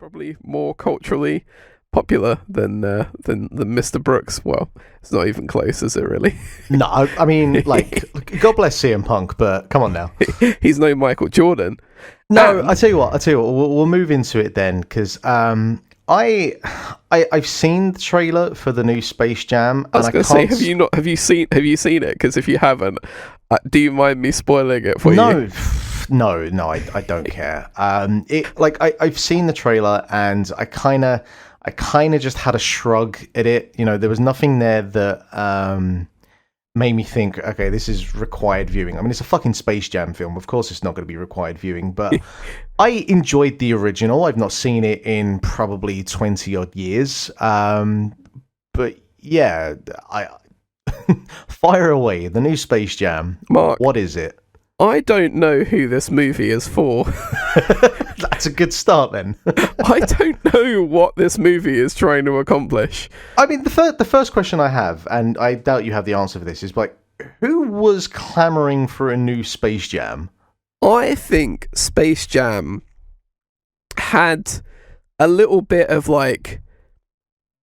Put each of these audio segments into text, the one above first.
probably more culturally popular than Mr. Brooks. Well, it's not even close, is it really? No, I mean, like, God bless CM Punk, but come on now. He's no Michael Jordan. No, I tell you what, we'll move into it then, because I've seen the trailer for the new Space Jam. I was going to say, have you seen it? Because if you haven't, do you mind me spoiling it for you? No, I don't care. I've seen the trailer, and I kind of just had a shrug at it. You know, there was nothing there that made me think, okay, this is required viewing. I mean, it's a fucking Space Jam film. Of course it's not going to be required viewing, but I enjoyed the original. I've not seen it in probably 20 odd years. But yeah, I fire away. The new Space Jam. Mark, what is it? I don't know who this movie is for. That's a good start then. I don't know what this movie is trying to accomplish. I mean, the first question I have, and I doubt you have the answer for this, is like, who was clamoring for a new Space Jam? I think Space Jam had a little bit of like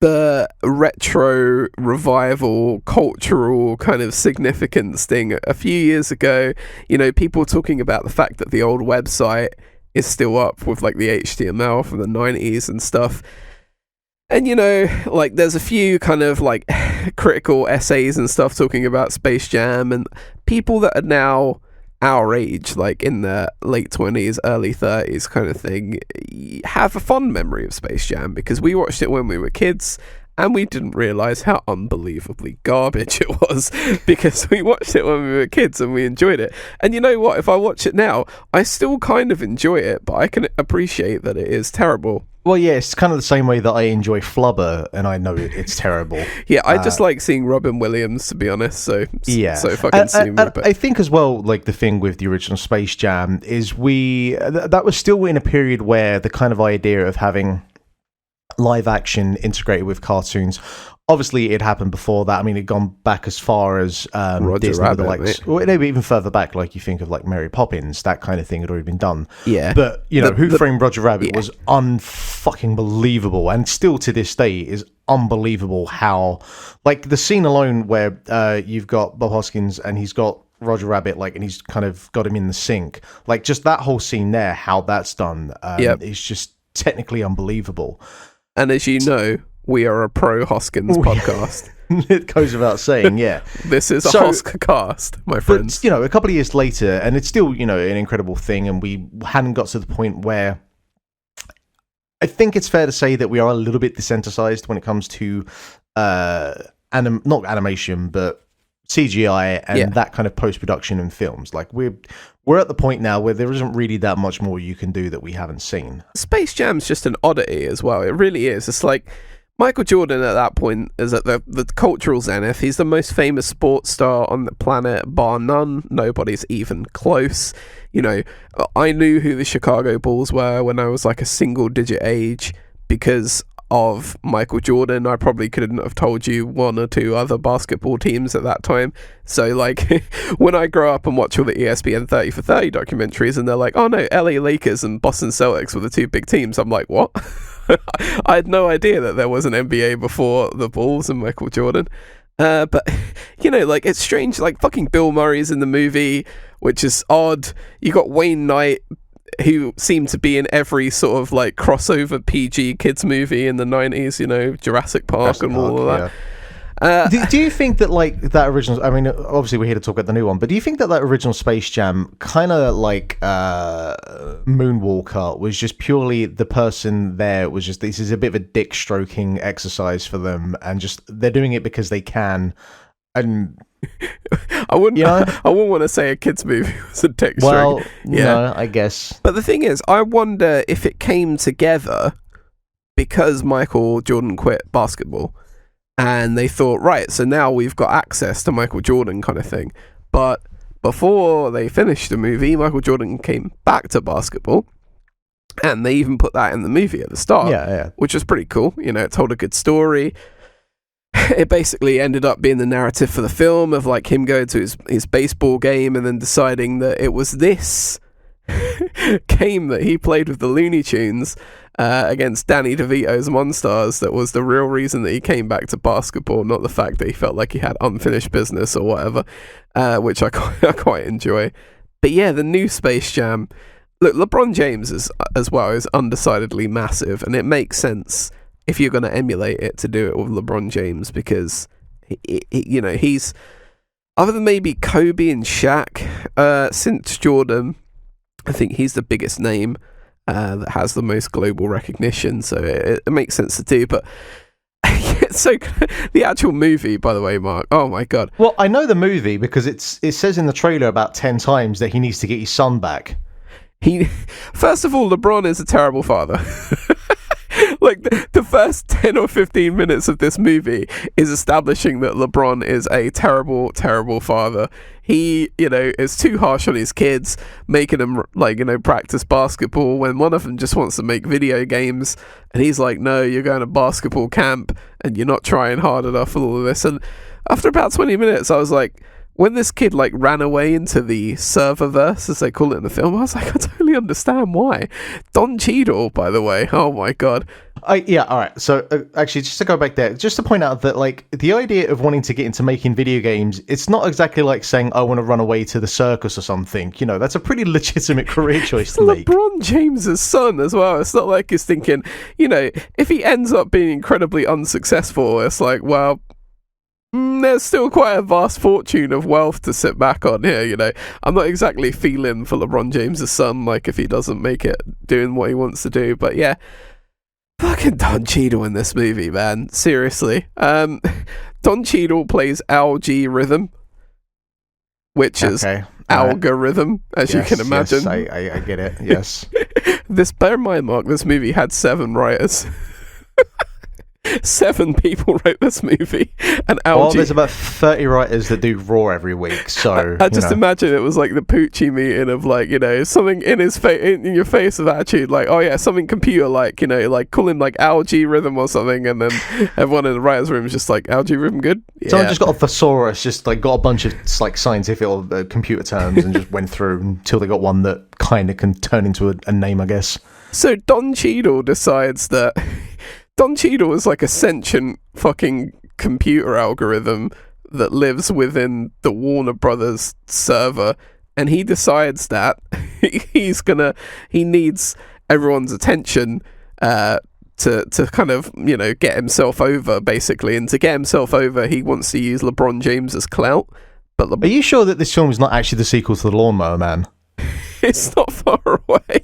the retro revival cultural kind of significance thing a few years ago. You know, people talking about the fact that the old website is still up with like the HTML from the 90s and stuff. And, you know, like there's a few kind of like critical essays and stuff talking about Space Jam, and people that are now our age, like in their late 20s, early 30s kind of thing, have a fond memory of Space Jam because we watched it when we were kids and we didn't realise how unbelievably garbage it was because we watched it when we were kids and we enjoyed it. And you know what? If I watch it now, I still kind of enjoy it, but I can appreciate that it is terrible. Well, yeah, it's kind of the same way that I enjoy Flubber, and I know it's terrible. Yeah, I just like seeing Robin Williams, to be honest. So yeah, so fucking sue me. But I think as well, like the thing with the original Space Jam is that was still in a period where the kind of idea of having live action integrated with cartoons. Obviously, it happened before that. I mean, it'd gone back as far as Roger Disney, Rabbit, well, maybe even further back. Like you think of like Mary Poppins, that kind of thing had already been done. Yeah, but you know, Who Framed Roger Rabbit was unfucking believable, and still to this day is unbelievable. How like the scene alone where you've got Bob Hoskins and he's got Roger Rabbit, like, and he's kind of got him in the sink. Like just that whole scene there, how that's done, is just technically unbelievable. And as you know, we are a pro Hoskins podcast. It goes without saying, yeah. This is a Hoskcast, my friends. But, you know, a couple of years later, and it's still, you know, an incredible thing, and we hadn't got to the point where I think it's fair to say that we are a little bit desensitized when it comes to not animation, but CGI and that kind of post-production in films. Like we're at the point now where there isn't really that much more you can do that we haven't seen. Space Jam's just an oddity as well. It really is. It's like Michael Jordan at that point is at the cultural zenith. He's the most famous sports star on the planet, bar none. Nobody's even close. You know, I knew who the Chicago Bulls were when I was like a single-digit age because of Michael Jordan. I probably couldn't have told you one or two other basketball teams at that time. So like when I grow up and watch all the ESPN 30 for 30 documentaries and they're like, oh no, LA Lakers and Boston Celtics were the two big teams, I'm like, what? I had no idea that there was an NBA before the Bulls and Michael Jordan. But you know, like it's strange, like fucking Bill Murray's in the movie, which is odd. You got Wayne Knight, who seemed to be in every sort of like crossover PG kids movie in the 90s, you know, Jurassic Park and all of that. Yeah. Do you think that like that original, I mean, obviously we're here to talk about the new one, but do you think that original Space Jam kind of like Moonwalker was just purely the person there was just, this is a bit of a dick stroking exercise for them and just they're doing it because they can? And I wouldn't want to say a kids movie was a dick stroke. Well, no, I guess. But the thing is, I wonder if it came together because Michael Jordan quit basketball and they thought, right, so now we've got access to Michael Jordan kind of thing. But before they finished the movie, Michael Jordan came back to basketball and they even put that in the movie at the start, which was pretty cool. You know, it told a good story. It basically ended up being the narrative for the film of like him going to his baseball game and then deciding that it was this game that he played with the Looney Tunes against Danny DeVito's Monstars that was the real reason that he came back to basketball, not the fact that he felt like he had unfinished business or whatever, which I quite enjoy. But yeah, the new Space Jam. Look, LeBron James is undecidedly massive, and it makes sense if you're going to emulate it to do it with LeBron James, because he's, other than maybe Kobe and Shaq, since Jordan, I think he's the biggest name that has the most global recognition, so it makes sense to do. But so the actual movie, by the way, Mark, oh my god. Well, I know the movie because it says in the trailer about 10 times that he needs to get his son back. First of all, LeBron is a terrible father. Like the first 10 or 15 minutes of this movie is establishing that LeBron is a terrible, terrible father. He, is too harsh on his kids, making them practice basketball when one of them just wants to make video games, and he's like, no, you're going to basketball camp and you're not trying hard enough and all of this. And after about 20 minutes, I was like, when this kid ran away into the serververse, as they call it in the film, I was like, I totally understand why. Don Cheadle, by the way, oh my god. Yeah, all right. So actually, just to go back there, just to point out that the idea of wanting to get into making video games, it's not exactly like saying I want to run away to the circus or something. That's a pretty legitimate career choice to make. LeBron James's son as well. It's not like he's thinking, if he ends up being incredibly unsuccessful, it's like, well, there's still quite a vast fortune of wealth to sit back on here, I'm not exactly feeling for LeBron James's son, if he doesn't make it doing what he wants to do. But yeah, fucking Don Cheadle in this movie, man. Seriously. Don Cheadle plays Algae Rhythm, which is algorithm, as you can imagine. Yes, I get it, yes. Bear in mind, Mark, this movie had 7 writers. 7 people wrote this movie, and Algae. Well, there's about 30 writers that do Raw every week, so I just imagine it was like the Poochie meeting of something in his face, in your face of attitude, oh yeah, something computer call him Algae Rhythm or something, and then everyone in the writers' room is just Algae Rhythm, good. Yeah. Someone just got a thesaurus, just got a bunch of scientific or computer terms, and just went through until they got one that kind of can turn into a name, I guess. So Don Cheadle decides that. Don Cheadle is a sentient fucking computer algorithm that lives within the Warner Brothers server, and he decides that he needs everyone's attention to kind of get himself over, basically. And to get himself over, he wants to use LeBron James's clout. But are you sure that this film is not actually the sequel to The Lawnmower Man? It's not far away.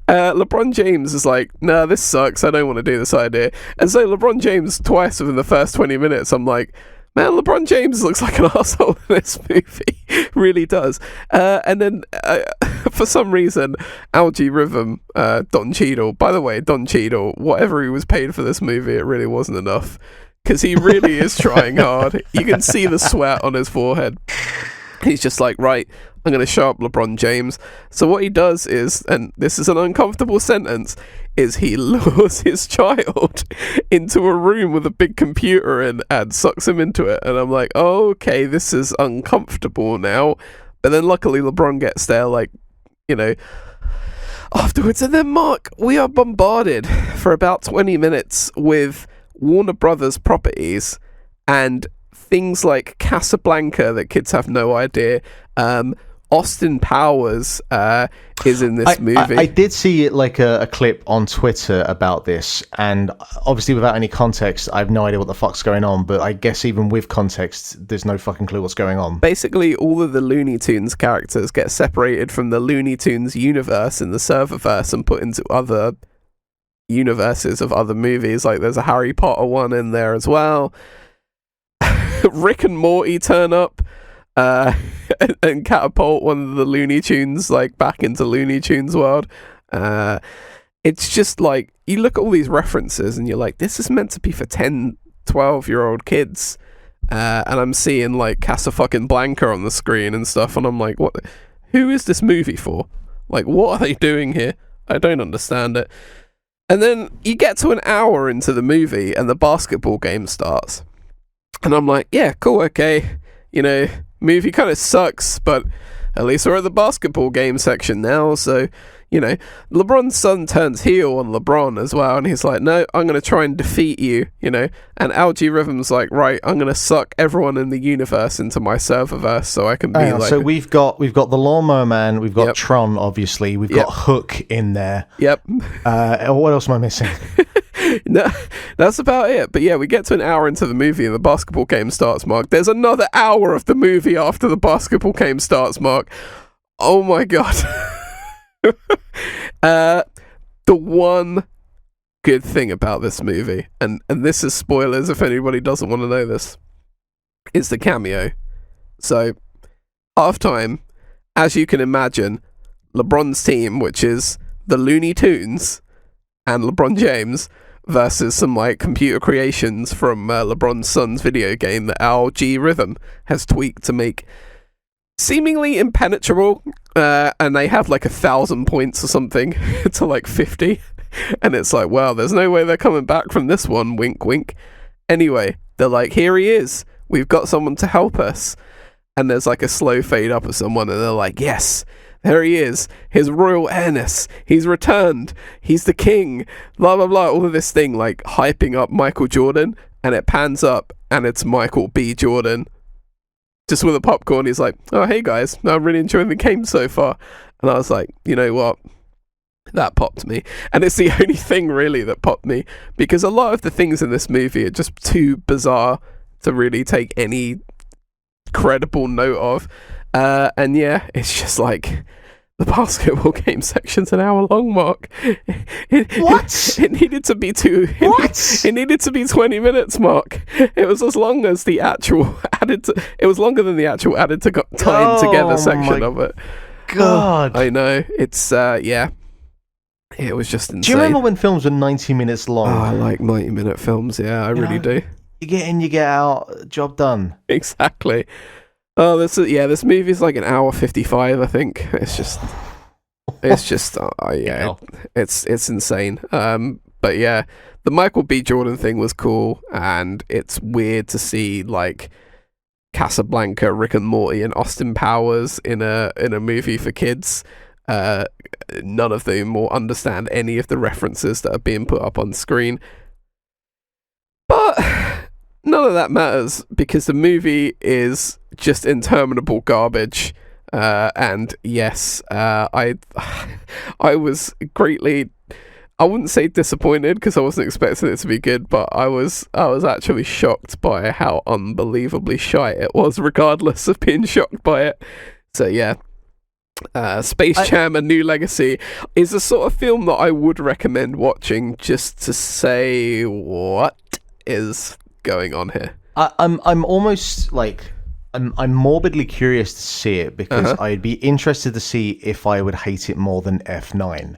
LeBron James is like, nah, this sucks, I don't want to do this idea. And so LeBron James, twice within the first 20 minutes, I'm like, man, LeBron James looks like an asshole in this movie. Really does. And then for some reason, Algae Rhythm, Don Cheadle, by the way, Don Cheadle, whatever he was paid for this movie, it really wasn't enough, because he really is trying hard. You can see the sweat on his forehead. He's just like, right, I'm going to show up LeBron James. So what he does is, and this is an uncomfortable sentence, is he lures his child into a room with a big computer in and sucks him into it. And I'm like, oh, okay, this is uncomfortable now. But then luckily LeBron gets there, afterwards. And then, Mark, we are bombarded for about 20 minutes with Warner Brothers properties and things like Casablanca that kids have no idea. Austin Powers is in this movie. I did see a clip on Twitter about this, and obviously without any context, I have no idea what the fuck's going on, but I guess even with context, there's no fucking clue what's going on. Basically, all of the Looney Tunes characters get separated from the Looney Tunes universe in the serververse and put into other universes of other movies. There's a Harry Potter one in there as well. Rick and Morty turn up and catapult one of the Looney Tunes back into Looney Tunes world. It's just you look at all these references and you're like, this is meant to be for 10, 12-year-old kids, and I'm seeing Casa fucking Blanca on the screen and stuff, and I'm like, what? Who is this movie for? What are they doing here? I don't understand it. And then you get to an hour into the movie and the basketball game starts. And I'm like, yeah, cool, okay. Movie kind of sucks, but at least we're at the basketball game section now. So, You know, LeBron's son turns heel on LeBron as well, and he's like, no, I'm going to try and defeat you, you know. And LG Rhythm's like, right, I'm going to suck everyone in the universe into my serververse so I can be like... So we've got the Lawnmower Man, we've got Yep. Tron, obviously, we've got Hook in there. Yep. What else am I missing? No, that's about it. But yeah, we get to an hour into the movie and the basketball game starts, Mark. There's another hour of the movie after the basketball game starts, Mark. Oh my God. The one good thing about this movie, and this is spoilers if anybody doesn't want to know this, is the cameo. So, halftime, as you can imagine, LeBron's team, which is the Looney Tunes and LeBron James, versus some like computer creations from LeBron's son's video game that LG Rhythm has tweaked to make seemingly impenetrable, and they have like 1,000 points or something to like 50, and it's like, wow, there's no way they're coming back from this one, wink wink. Anyway, they're like, here he is, we've got someone to help us, and there's like a slow fade up of someone, and they're like, yes, there he is, his royal airness, he's returned, he's the king, blah blah blah, all of this thing like hyping up Michael Jordan, and it pans up and it's Michael B. Jordan just with a popcorn. He's like, oh hey guys, I'm really enjoying the game so far. And I was like, you know what, that popped me. And it's the only thing really that popped me, because a lot of the things in this movie are just too bizarre to really take any credible note of. And yeah, it's just like the basketball game section's an hour long, Mark. It needed to be it needed to be 20 minutes, Mark. It was as long as the actual it was longer than the actual added to time together section of it. God, I know. It's yeah. It was just insane. Do you remember when films were 90 minutes long? Oh, I like 90-minute films, yeah, I really do. You get in, you get out, job done. Exactly. Oh, this movie's like an hour 55, I think. It's just yeah, it's insane. But yeah, the Michael B. Jordan thing was cool, and it's weird to see like Casablanca, Rick and Morty, and Austin Powers in a movie for kids. None of them will understand any of the references that are being put up on screen. But none of that matters, because the movie is just interminable garbage. And yes, I was greatly, I wouldn't say disappointed, because I wasn't expecting it to be good, but I was actually shocked by how unbelievably shite it was, regardless of being shocked by it. So yeah, Space Jam: A New Legacy is the sort of film that I would recommend watching just to say what is going on here. I'm almost like I'm morbidly curious to see it, because I'd be interested to see if I would hate it more than F9.